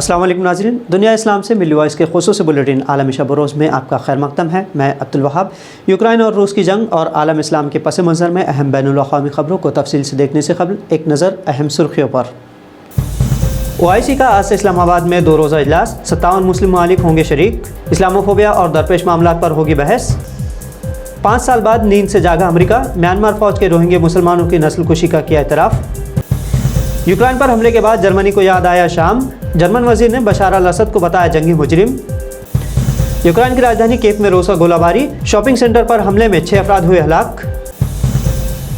अस्सलाम वालेकुम नाज़रीन, दुनिया इस्लाम से मिली वॉइस के खुसूसी बुलेटिन आलम शब रोज़ में आपका खैर मकदम है। मैं अब्दुल वहाब। यूक्रेन और रूस की जंग और आलम इस्लाम के पस मंज़र में अहम बैनुल अक़वामी ख़बरों को तफसील से देखने से कबल एक नज़र अहम सुर्खियों पर। OIC का आज से इस्लामाबाद में 2 रोज़ा इजलास, 57 मुस्लिम ममालिक होंगे शरीक। इस्लामोफोबिया और दरपेश मामलात पर होगी बहस। 5 साल बाद नींद से जागा अमरीका, म्यांमार फ़ौज के रोहिंग्या मुसलमानों की नस्ल कुशी का किया एतराफ़। यूक्रेन पर हमले के बाद जर्मनी को याद आया शाम, जर्मन वजीर ने बशार अल असद को बताया जंगी मुजरिम। यूक्रेन की राजधानी कीव में रोज़ा गोलाबारी, शॉपिंग सेंटर पर हमले में 6 अफराद हुए हलाक।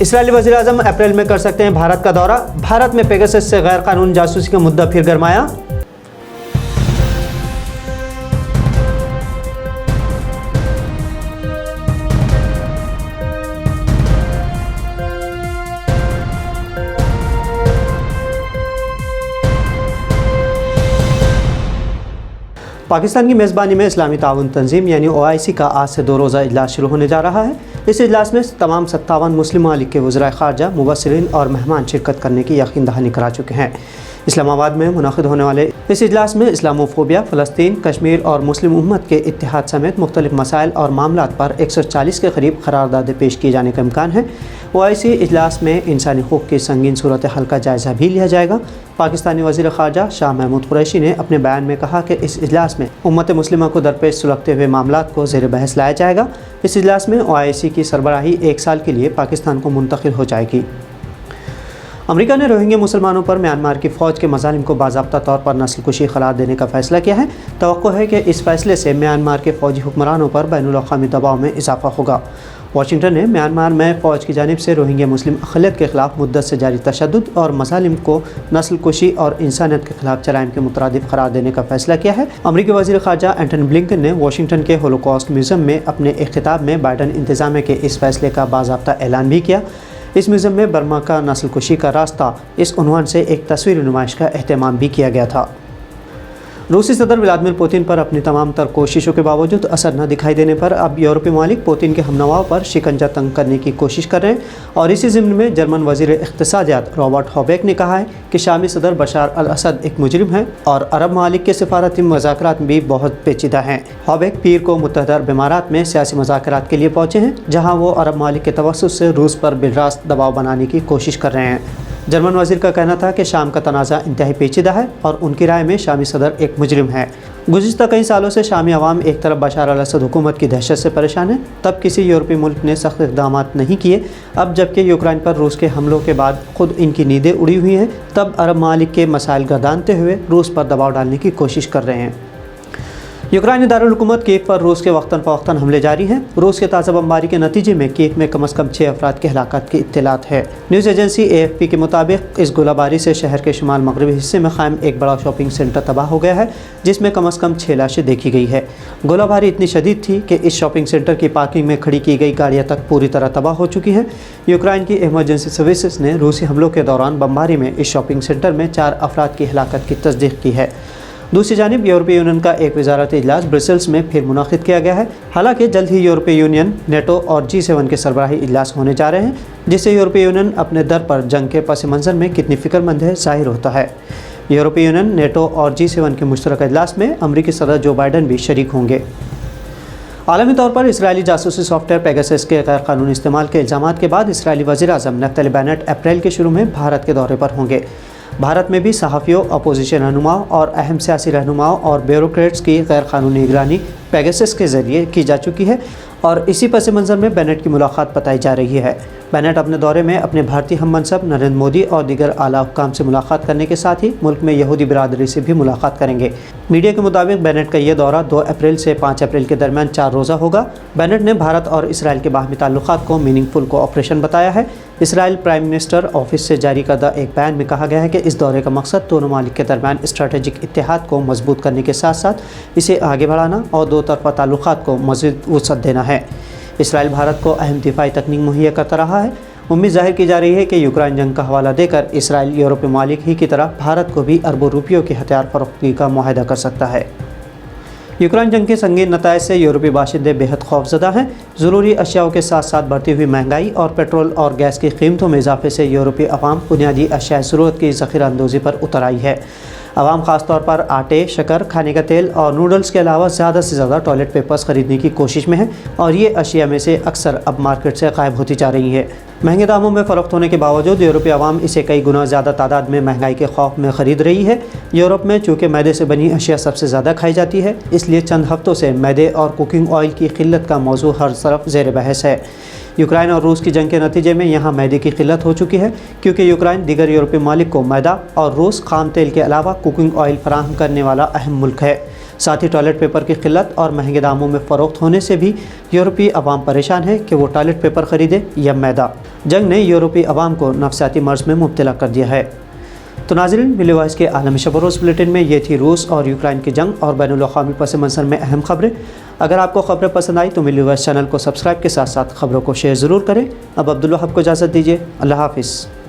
इसराइली वज़ीर आज़म अप्रैल में कर सकते हैं भारत का दौरा, भारत में पेगासस से गैर कानूनी जासूसी का मुद्दा फिर गरमाया। पाकिस्तान की मेज़बानी में इस्लामी ताउन तंजीम यानी OIC का आज से 2 रोज़ा इजलास शुरू होने जा रहा है। इस इजलास में तमाम 57 मुस्लिम ममालिक के वज़राए ख़ारजा, मुबस्सिरीन और मेहमान शिरकत करने की यकीन दहानी करा चुके हैं। इस्लामाबाद में मुनक़िद होने वाले इस इजलास में इस्लामोफोबिया, फ़लस्तीन, कश्मीर और मुस्लिम उम्मत के इत्तेहाद समेत मुख्तलिफ मसाइल और मामलात पर 140 के करीब क़रारदादें पेश किए जाने का इम्कान है। OIC इजलास में इंसानी हुकूक़ की संगीन सूरत हाल का जायज़ा भी लिया जाएगा। पाकिस्तानी वज़ीर ख़ारजा शाह महमूद कुरैशी ने अपने बयान में कहा कि इस इजलास में उम्मत मुस्लिमा को दरपेश सुलगते हुए मामलात को ज़ेर बहस लाया जाएगा। इस इजलास में OIC की सरबराही 1 साल के लिए पाकिस्तान को मुंतकिल हो जाएगी। अमेरिका ने रोहिंग्या मुसलमानों पर म्यांमार की फ़ौज के मज़ालिम को बाज़ाब्ता तौर पर नस्ल कुशी करार देने का फ़ैसला किया है। तवक्को है कि इस फ़ैसले से म्यांमार के फ़ौजी हुक्मरानों पर बैनुल अक़वामी दबाव में इजाफ़ा होगा। वाशिंगटन ने म्यांमार में फ़ौज की जानिब से रोहिंग्या मुस्लिम अक़लियत के ख़िलाफ़ मुद्दत से जारी तशद्दुद और मज़ालिम को नस्ल कुशी और इंसानियत के ख़िलाफ़ जराइम के मुतरादिफ़ करार देने का फ़ैसला किया है। अमरीकी वज़ीर ख़ारजा एंटनी ब्लिंकन ने वाशिंगटन के होलोकॉस्ट म्यूज़ियम में अपने एक ख़िताब में बाइडन इंतज़ामिया के इस फ़ैसले का बाज़ाब्ता ऐलान भी किया। इस म्यूज़ियम में बर्मा का नस्ल कुशी का रास्ता इस उन्वान से एक तस्वीरी नुमाइश का एहतमाम भी किया गया था। रूसी सदर व्लादिमीर पुतिन पर अपनी तमाम तर कोशिशों के बावजूद असर न दिखाई देने पर अब यूरोपीय ममालिक पुतिन के हमनवाओं पर शिकंजा तंग करने की कोशिश कर रहे हैं। और इसी ज़िम्न में जर्मन वज़ीर इक़्तिसादियात रॉबर्ट हॉबेक ने कहा है कि शामी सदर बशार अल असद एक मुजरिम है और अरब ममालिक के सिफारती मज़ाकरात भी बहुत पेचीदा हैं। हॉबेक पीर को मुत्तहदा अरब इमारात में सियासी मज़ाकरात के लिए पहुँचे हैं, जहाँ वो अरब ममालिक के तवस्सुत से रूस पर बिलरास्त दबाव बनाने की कोशिश कर रहे हैं। जर्मन वज़ीर का कहना था कि शाम का तनाज़ा इंतहाई पेचीदा है और उनकी राय में शामी सदर एक मुजरिम है। गुज़िश्ता कई सालों से शामी अवाम एक तरफ बशार अल असद हुकूमत की दहशत से परेशान है, तब किसी यूरोपीय मुल्क ने सख्त इक़दाम नहीं किए। अब जबकि यूक्रेन पर रूस के हमलों के बाद खुद इनकी नींदें उड़ी हुई हैं, तब अरब ममालिक के मसाइल गर्दानते हुए रूस पर दबाव डालने की कोशिश कर रहे हैं। यूक्रेनी दारुल हुकूमत कीव पर रूस के वक्तन फ़वक्तन हमले जारी हैं। रूस के ताज़ा बमबारी के नतीजे में कीव में कम अज़ कम 6 अफराद की हलाकत की इत्तलात है। न्यूज़ एजेंसी AFP के मुताबिक इस गोलाबारी से शहर के शुमाल मगरबी हिस्से में क़ायम एक बड़ा शॉपिंग सेंटर तबाह हो गया है, जिसमें कम अज़ कम 6 लाशें देखी गई है। गोलाबारी इतनी शदीद थी कि इस शॉपिंग सेंटर की पार्किंग में खड़ी की गई गाड़ियाँ तक पूरी तरह तबाह हो चुकी हैं। यूक्रेन की इमरजेंसी सर्विसेज ने रूसी हमलों के दौरान बमबारी में इस शॉपिंग सेंटर में 4 अफराद की हलाकत की तस्दीक की है। दूसरी जानिब यूरोपीय यूनियन का एक वज़ारती इजलास ब्रसेल्स में फिर मुनक़िद किया गया है। हालांकि जल्द ही यूरोपीय यूनियन, नेटो और G7 के सरबराही इजलास होने जा रहे हैं, जिससे यूरोपीय यूनियन अपने दर पर जंग के पस मंज़र में कितनी फ़िक्रमंद है ज़ाहिर होता है। यूरोपीय यूनियन, नेटो और G7 के मुश्तरका इजलास में अमरीकी सदर जो बाइडन भी शरीक होंगे। आलमी तौर पर इसराइली जासूसी सॉफ्टवेयर पेगासस के गैर कानूनी इस्तेमाल के इल्ज़ामात के बाद इसराइली वज़ीर आज़म नफ्तली बेनेट अप्रैल के शुरू में भारत के दौरे पर होंगे। भारत में भी सहाफ़ियों, अपोजिशन रहनुमाओं और अहम सियासी रहनुमाओं और ब्यूरोक्रेट्स की गैर कानूनी निगरानी पेगासस के ज़रिए की जा चुकी है और इसी पस मंज़र में बेनेट की मुलाकात बताई जा रही है। बेनेट अपने दौरे में अपने भारतीय हम मनसब नरेंद्र मोदी और दीगर आला हुक्काम से मुलाकात करने के साथ ही मुल्क में यहूदी बिरादरी से भी मुलाकात करेंगे। मीडिया के मुताबिक बेनेट का ये दौरा 2 अप्रैल से 5 अप्रैल के दरमियान 4 रोज़ा होगा। बेनेट ने भारत और इसराइल के बाहमी ताल्लुकात को मीनिंगफुल कोऑपरेशन बताया है। इसराइल प्राइम मिनिस्टर ऑफिस से जारी करदा एक बयान में कहा गया है कि इस दौरे का मकसद दोनों ममालिक के दरमियान स्ट्रेटेजिक इत्तेहाद को मजबूत करने के साथ साथ इसे आगे बढ़ाना और 2 तरफ़ा ताल्लुकात को मज़ीद वुसअत देना है। इसराइल भारत को अहम दिफाई तकनीक मुहैया करता रहा है। उम्मीद जाहिर की जा रही है कि यूक्रेन जंग का हवाला देकर इसराइल यूरोपीय ममालिक ही की तरह भारत को भी अरबों रुपयों के हथियार फरोख्ती का मुआहदा कर सकता है। यूक्रेन जंग के संगीन नताइज से यूरोपीय बाशिंदे बेहद खौफजदा हैं। ज़रूरी अशियाओं के साथ साथ बढ़ती हुई महंगाई और पेट्रोल और गैस की कीमतों में इजाफे से यूरोपीय अवाम बुनियादी अशिया ज़रूरत की ज़ख़ीरा अंदोज़ी पर उतर आई है। आवाम ख़ास तौर पर आटे, शक्कर, खाने का तेल और नूडल्स के अलावा ज़्यादा से ज़्यादा टॉयलेट पेपर्स ख़रीदने की कोशिश में है और ये अशिया में से अक्सर अब मार्केट से गायब होती जा रही है। महंगे दामों में फ़रोख्त होने के बावजूद यूरोपीय आवाम इसे कई गुना ज़्यादा तादाद में महंगाई के खौफ में ख़रीद रही है। यूरोप में चूँकि मैदे से बनी अशिया सबसे ज़्यादा खाई जाती है, इसलिए चंद हफ्तों से मैदे और कुकिंग ऑयल की किल्लत का मौजू हर तरफ ज़ेर बहस है। यूक्रेन और रूस की जंग के नतीजे में यहाँ मैदे की किल्लत हो चुकी है, क्योंकि यूक्रेन दीगर यूरोपीय मालिक को मैदा और रूस खाम तेल के अलावा कुकिंग ऑयल फराहम करने वाला अहम मुल्क है। साथ ही टॉयलेट पेपर की किल्लत और महंगे दामों में फ़रोख्त होने से भी यूरोपीय अवाम परेशान है कि वो टॉयलेट पेपर ख़रीदे या मैदा। जंग ने यूरोपीय अवाम को नफसियाती मर्ज़ में मुब्तला कर दिया है। तो नाज़रीन, मिली वॉइस के आलमी शब रोज़ बुलेटिन में ये थी रूस और यूक्रेन की जंग और बैनुल-अक़वामी पस मंज़र में अहम खबरें। अगर आपको खबरें पसंद आई तो मिली वॉइस चैनल को सब्सक्राइब के साथ साथ खबरों को शेयर ज़रूर करें। अब अब्दुल वहाब को इजाज़त दीजिए। अल्लाह हाफ़िज़।